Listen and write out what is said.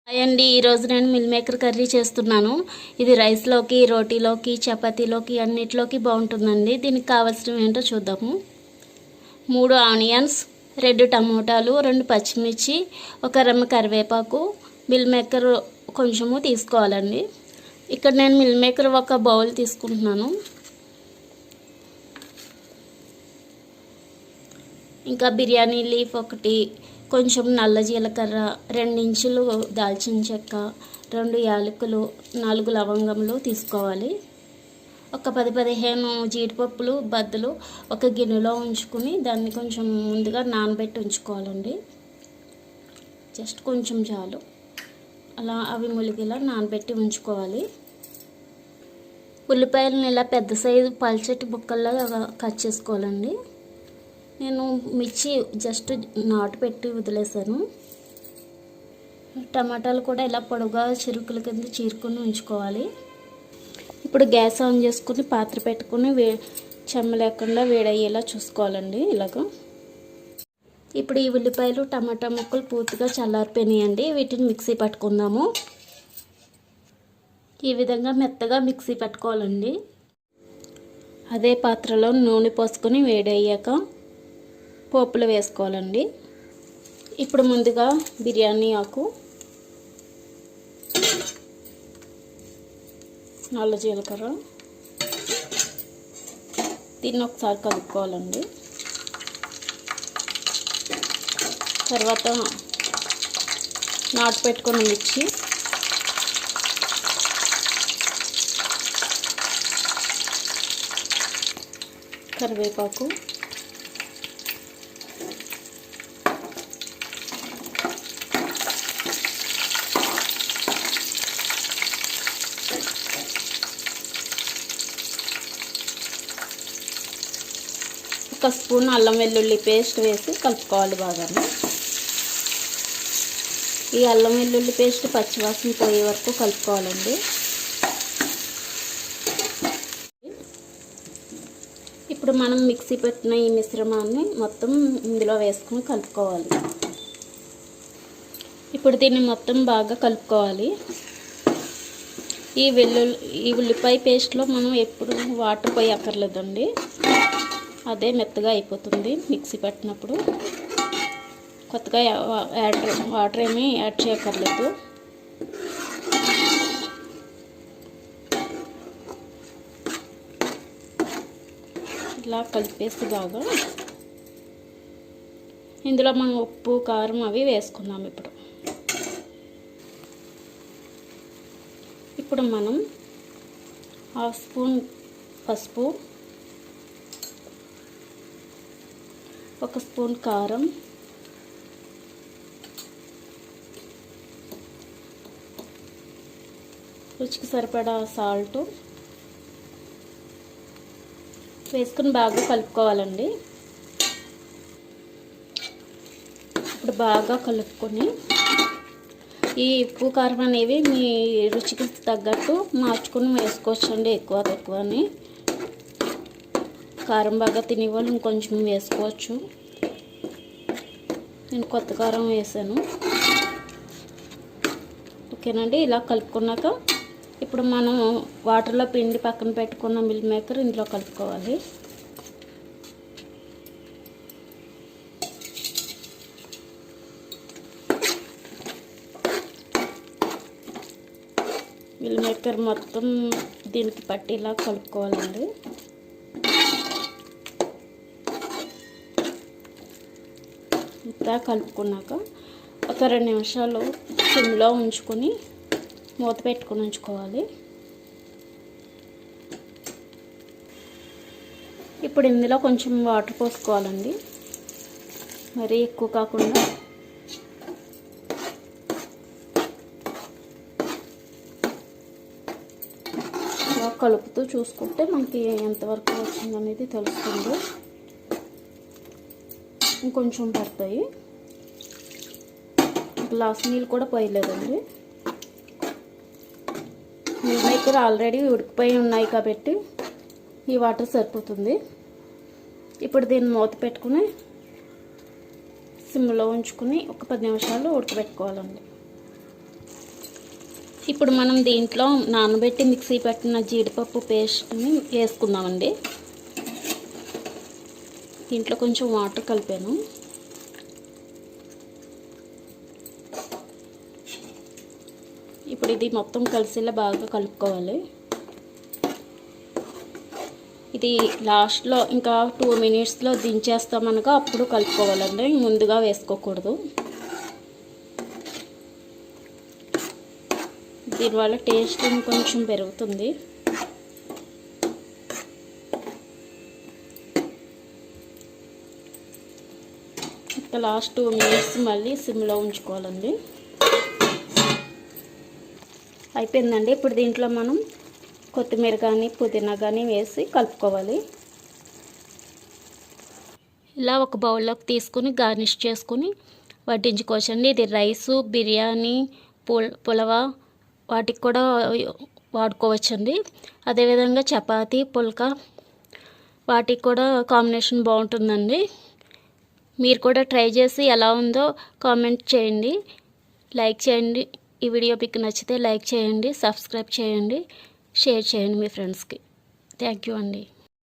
Hi అండి, ఈరోజు నేను మిల్ మేకర్ కర్రీ చేస్తున్నాను. ఇది రైస్లోకి, రోటీలోకి, చపాతీలోకి అన్నిటిలోకి బాగుంటుందండి. దీనికి కావాల్సినవి ఏంటో చూద్దాము. 3 ఆనియన్స్, 2 టమోటాలు, 2 పచ్చిమిర్చి, 1 రెమ్మ కరివేపాకు, మిల్ మేకర్ కొంచెము తీసుకోవాలండి. ఇక్కడ నేను మిల్ మేకర్ ఒక బౌల్ తీసుకుంటున్నాను. ఇంకా బిర్యానీ లీఫ్ ఒకటి, కొంచెం నల్ల జీలకర్ర, 2 ఇంచులు దాల్చిన చెక్క, 2 యాలకులు, 4 లవంగములు తీసుకోవాలి. ఒక 10-15 జీడిపప్పులు బద్దలు ఒక గిన్నెలో ఉంచుకుని దాన్ని కొంచెం ముందుగా నానబెట్టి ఉంచుకోవాలండి. జస్ట్ కొంచెం చాలు, అలా అవి ములిగిలా నానబెట్టి ఉంచుకోవాలి. ఉల్లిపాయలను ఇలా పెద్ద సైజు పల్చటి ముక్కల్లా కట్ చేసుకోవాలండి. నేను మిర్చి జస్ట్ నాటు పెట్టి వదిలేసాను. టమాటాలు కూడా ఇలా పొడవుగా చిరుకుల కింద చీరుకొని ఉంచుకోవాలి. ఇప్పుడు గ్యాస్ ఆన్ చేసుకుని పాత్ర పెట్టుకుని చెమ్మ లేకుండా వేడయ్యేలా చూసుకోవాలండి. ఇలాగ ఇప్పుడు ఈ ఉల్లిపాయలు టమాటా ముక్కలు పూర్తిగా చల్లారిపోయినాయండి. వీటిని మిక్సీ పట్టుకుందాము. ఈ విధంగా మెత్తగా మిక్సీ పట్టుకోవాలండి. అదే పాత్రలో నూనె పోసుకొని వేడయ్యాక పోపులు వేసుకోవాలండి. ఇప్పుడు ముందుగా బిర్యానీ ఆకు, నల్ల జీలకర్ర, దీన్ని ఒకసారి కలుపుకోవాలండి. తర్వాత నాటు పెట్టుకున్న మిర్చి, కరివేపాకు, ఒక స్పూన్ అల్లం వెల్లుల్లి పేస్ట్ వేసి కలుపుకోవాలి బాగా. ఈ అల్లం వెల్లుల్లి పేస్ట్ పచ్చివాసన పోయే వరకు కలుపుకోవాలండి. ఇప్పుడు మనం మిక్సీ పెట్టిన ఈ మిశ్రమాన్ని మొత్తం ఇందులో వేసుకొని కలుపుకోవాలి. ఇప్పుడు దీన్ని మొత్తం బాగా కలుపుకోవాలి. ఈ ఉల్లిపాయ పేస్ట్లో మనం ఎప్పుడు వాటర్ పోయి అక్కర్లేదండి, అదే మెత్తగా అయిపోతుంది మిక్సీ పట్టినప్పుడు. కొత్తగా వాటర్ ఏమీ యాడ్ చేయక్కర్లేదు. ఇలా కలిపేసి బాగా ఇందులో మనం ఉప్పు కారం అవి వేసుకుందాం. ఇప్పుడు మనం 1/2 స్పూన్ పసుపు, 1 స్పూన్ కారం, రుచికి సరిపడా సాల్ట్ వేసుకుని బాగా కలుపుకోవాలండి. ఇప్పుడు బాగా కలుపుకొని ఈ ఉప్పు కారం అనేవి మీ రుచికి తగ్గట్టు మార్చుకొని వేసుకోవచ్చండి. ఎక్కువ తక్కువ అని, కారం బాగా తినేవాళ్ళు ఇంకొంచెం వేసుకోవచ్చు. నేను కొత్త కారం వేసాను. ఓకేనండి. ఇలా కలుపుకున్నాక ఇప్పుడు మనం వాటర్లో పిండి పక్కన పెట్టుకున్న మిల్ మేకర్ ఇందులో కలుపుకోవాలి. మిల్ మేకర్ మొత్తం దీనికి పట్టేలా కలుపుకోవాలండి. ఇంత కలుపుకున్నాక ఒక 2 నిమిషాలు సిమ్లో ఉంచుకొని మూత పెట్టుకొని ఉంచుకోవాలి. ఇప్పుడు ఇందులో కొంచెం వాటర్ పోసుకోవాలండి, మరీ ఎక్కువ కాకుండా. ఇలా కలుపుతూ చూసుకుంటే మనకి ఎంతవరకు వచ్చిందనేది తెలుస్తుంది. ఇంకొంచెం పడతాయి. గ్లాస్ నీళ్ళు కూడా పోయలేదండి. మిల్ మేకర్ ఆల్రెడీ ఉడికిపోయి ఉన్నాయి కాబట్టి ఈ వాటర్ సరిపోతుంది. ఇప్పుడు దీన్ని మూత పెట్టుకుని సిమ్లో ఉంచుకుని ఒక 10 నిమిషాలు ఉడకబెట్టుకోవాలండి. ఇప్పుడు మనం దీంట్లో నానబెట్టి మిక్సీ పెట్టిన జీడిపప్పు పేస్ట్ని వేసుకుందామండి. దీంట్లో కొంచెం వాటర్ కలిపాను. ఇప్పుడు ఇది మొత్తం కలిసేలా బాగా కలుపుకోవాలి. ఇది లాస్ట్లో ఇంకా 2 మినిట్స్లో దించేస్తామనగా అప్పుడు కలుపుకోవాలండి, ముందుగా వేసుకోకూడదు. దీనివల్ల టేస్ట్ కొంచెం పెరుగుతుంది. ఇంకా లాస్ట్ 2 మినిట్స్ మళ్ళీ సిమ్లో ఉంచుకోవాలండి. అయిపోయిందండి. ఇప్పుడు దీంట్లో మనం కొత్తిమీర కానీ పుదీనా కానీ వేసి కలుపుకోవాలి. ఇలా ఒక బౌల్లోకి తీసుకుని గార్నిష్ చేసుకుని వడ్డించుకోవచ్చండి. ఇది రైసు, బిర్యానీ, పులవ వాటికి కూడా వాడుకోవచ్చండి. అదేవిధంగా చపాతీ, పుల్కా వాటికి కూడా కాంబినేషన్ బాగుంటుందండి. మీరు కూడా ట్రై చేసి ఎలా ఉందో కామెంట్ చేయండి, లైక్ చేయండి. ఈ వీడియో మీకు నచ్చితే లైక్ చేయండి, సబ్స్క్రైబ్ చేయండి, షేర్ చేయండి మీ ఫ్రెండ్స్కి. థ్యాంక్ యూ అండి.